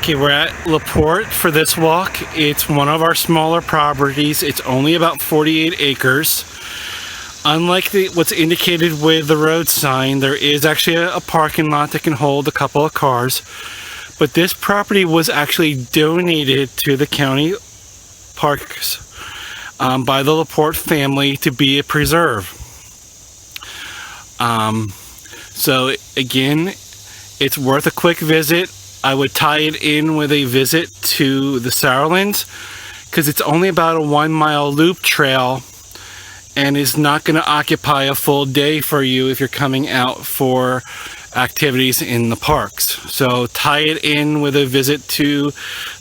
Okay, we're at Laport for this walk. It's one of our smaller properties. It's only about 48 acres. Unlike what's indicated with the road sign, there is actually a parking lot that can hold a couple of cars. But this property was actually donated to the county parks by the Laport family to be a preserve. So again, it's worth a quick visit. I would tie it in with a visit to the Naturalist because it's only about a 1 mile loop trail and is not going to occupy a full day for you if you're coming out for activities in the parks. So tie it in with a visit to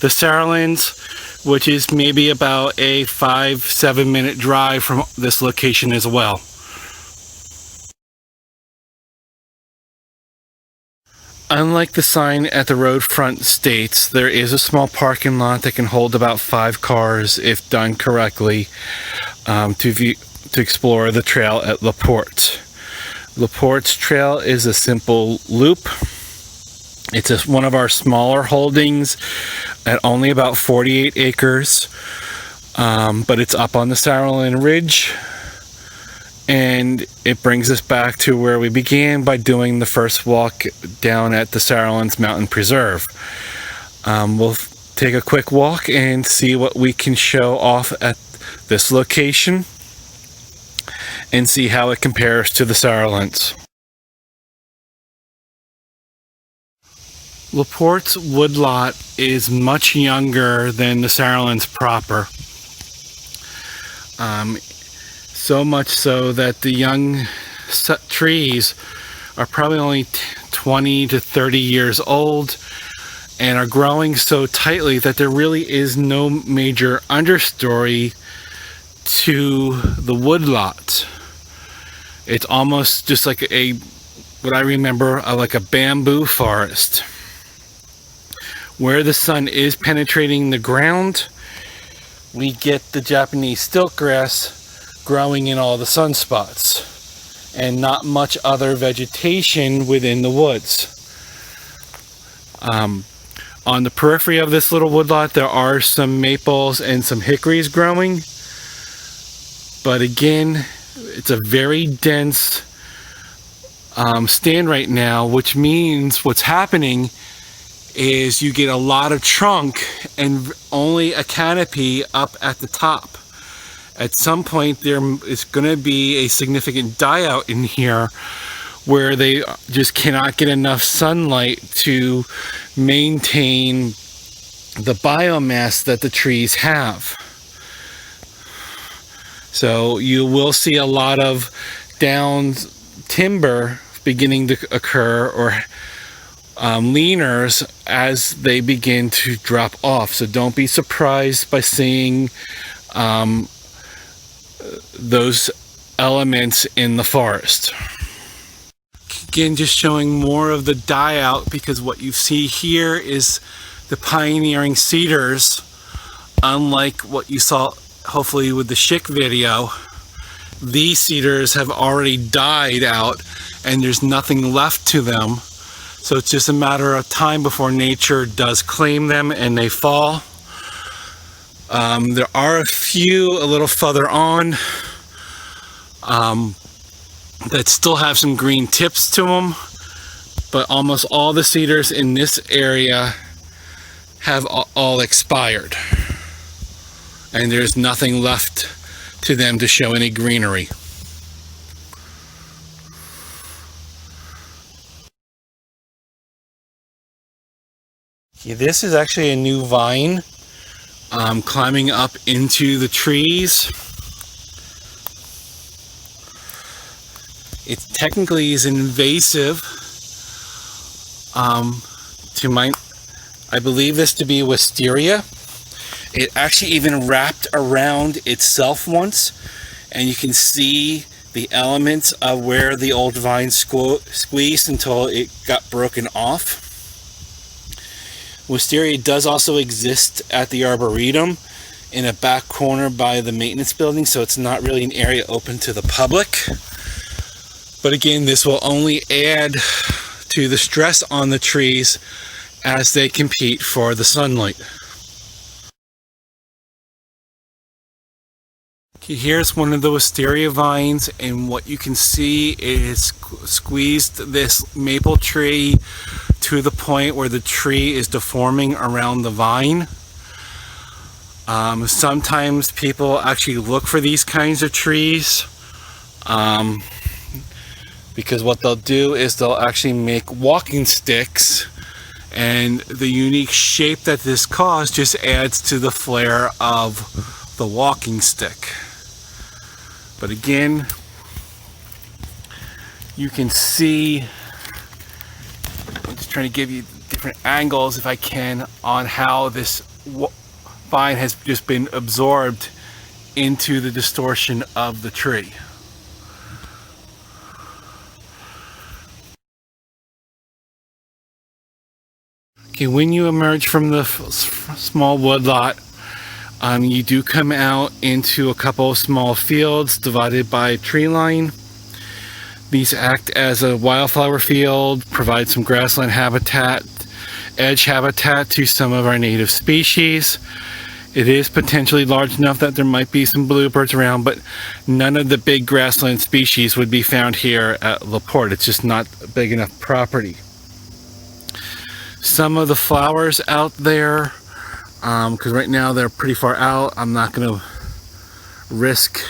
the Naturalist, which is maybe about a 5-7 minute drive from this location as well. Unlike the sign at the road front states, there is a small parking lot that can hold about 5 cars if done correctly to explore the trail at Laport. Laport's trail is a simple loop. It's one of our smaller holdings at only about 48 acres, but it's up on the Naturalist Ridge. And it brings us back to where we began by doing the first walk down at the Naturalist Mountain Preserve. We'll take a quick walk and see what we can show off at this location and see how it compares to the Naturalist. Laport's Woodlot is much younger than the Naturalist proper. So much so that the young trees are probably only 20 to 30 years old and are growing so tightly that there really is no major understory to the woodlot. It's almost just like what I remember, like a bamboo forest. Where the sun is penetrating the ground, we get the Japanese stilt grass growing in all the sunspots and not much other vegetation within the woods. On the periphery of this little woodlot, there are some maples and some hickories growing, but again, it's a very dense stand right now, which means what's happening is you get a lot of trunk and only a canopy up at the top. At some point there is going to be a significant die out in here where they just cannot get enough sunlight to maintain the biomass that the trees have. So you will see a lot of down timber beginning to occur, or leaners, as they begin to drop off. So don't be surprised by seeing those elements in the forest. Again, just showing more of the die out, because what you see here is the pioneering cedars. Unlike what you saw hopefully with the Schick video, these cedars have already died out and there's nothing left to them. So it's just a matter of time before nature does claim them and they fall. There are a few a little further on that still have some green tips to them, but almost all the cedars in this area have all expired, and there's nothing left to them to show any greenery. This is actually a new vine climbing up into the trees. It technically is invasive. I believe this to be Wisteria. It actually even wrapped around itself once, and you can see the elements of where the old vine squeezed until it got broken off. Wisteria does also exist at the Arboretum in a back corner by the maintenance building, so it's not really an area open to the public. But again, this will only add to the stress on the trees as they compete for the sunlight. Okay, here's one of the wisteria vines, and what you can see is squeezed this maple tree to the point where the tree is deforming around the vine. Sometimes people actually look for these kinds of trees because what they'll do is they'll actually make walking sticks, and the unique shape that this caused just adds to the flair of the walking stick. But again, you can see, I'm just trying to give you different angles if I can on how this vine has just been absorbed into the distortion of the tree. Okay, when you emerge from the small woodlot, you do come out into a couple of small fields divided by a tree line. These act as a wildflower field, provide some grassland habitat, edge habitat to some of our native species. It is potentially large enough that there might be some bluebirds around, but none of the big grassland species would be found here at Laport. It's just not a big enough property. Some of the flowers out there, because right now they're pretty far out, I'm not going to risk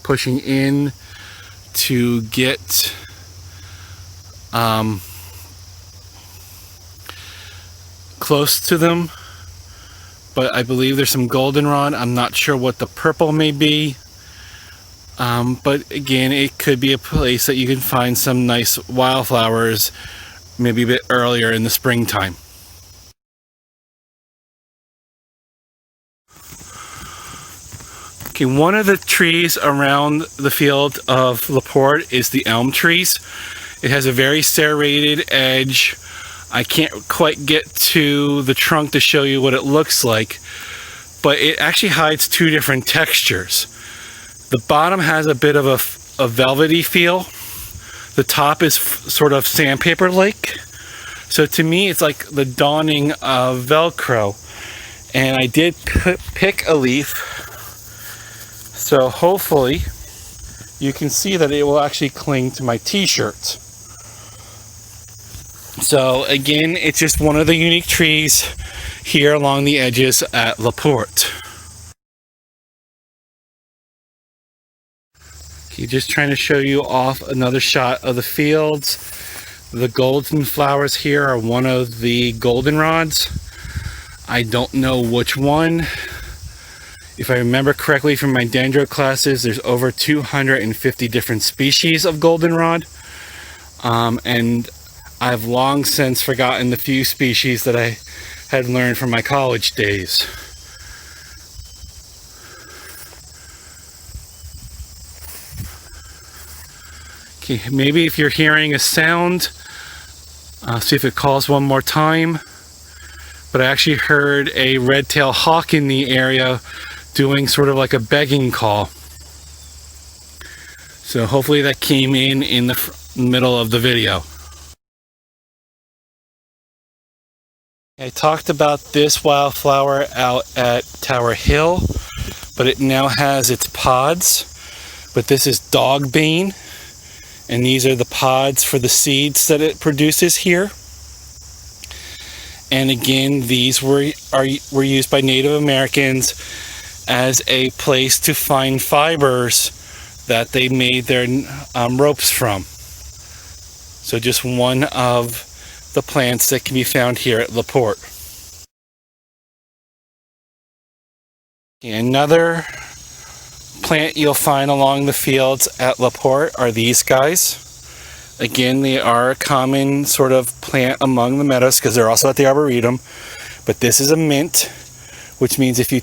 pushing in to get close to them, but I believe there's some goldenrod. I'm not sure what the purple may be, but again, it could be a place that you can find some nice wildflowers maybe a bit earlier in the springtime. Okay, one of the trees around the field of Laport is the elm trees. It has a very serrated edge. I can't quite get to the trunk to show you what it looks like, but it actually hides two different textures. The bottom has a bit of a velvety feel. The top is sort of sandpaper-like. So to me, it's like the dawning of Velcro. And I did pick a leaf, so hopefully you can see that it will actually cling to my t-shirt. So again, it's just one of the unique trees here along the edges at Laport. Okay, just trying to show you off another shot of the fields. The golden flowers here are one of the goldenrods. I don't know which one. If I remember correctly from my dendro classes, there's over 250 different species of goldenrod. And I've long since forgotten the few species that I had learned from my college days. Okay, maybe if you're hearing a sound, see if it calls one more time. But I actually heard a red-tailed hawk in the area doing sort of like a begging call. So hopefully that came in the middle of the video. I talked about this wildflower out at Tower Hill, but it now has its pods. But this is dog bean, and these are the pods for the seeds that it produces here. And again, these were used by Native Americans as a place to find fibers that they made their ropes from. So just one of the plants that can be found here at Laport. Another plant you'll find along the fields at Laport are these guys. Again, they are a common sort of plant among the meadows because they're also at the Arboretum. But this is a mint, which means if you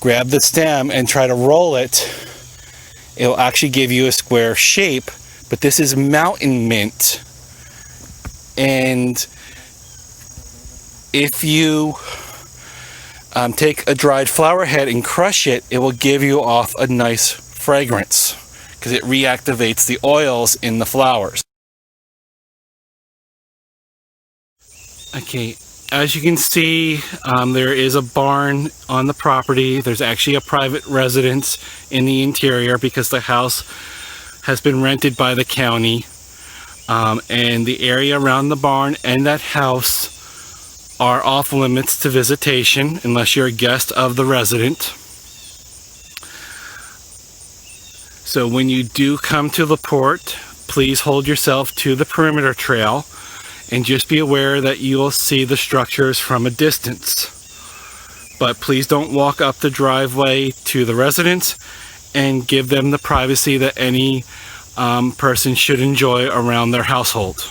grab the stem and try to roll it, it'll actually give you a square shape. But this is mountain mint. And if you take a dried flower head and crush it, it will give you off a nice fragrance because it reactivates the oils in the flowers. Okay, as you can see, there is a barn on the property. There's actually a private residence in the interior because the house has been rented by the county. And the area around the barn and that house are off limits to visitation unless you're a guest of the resident. So when you do come to Laport, please hold yourself to the perimeter trail and just be aware that you will see the structures from a distance. But please don't walk up the driveway to the residence, and give them the privacy that any person should enjoy around their household.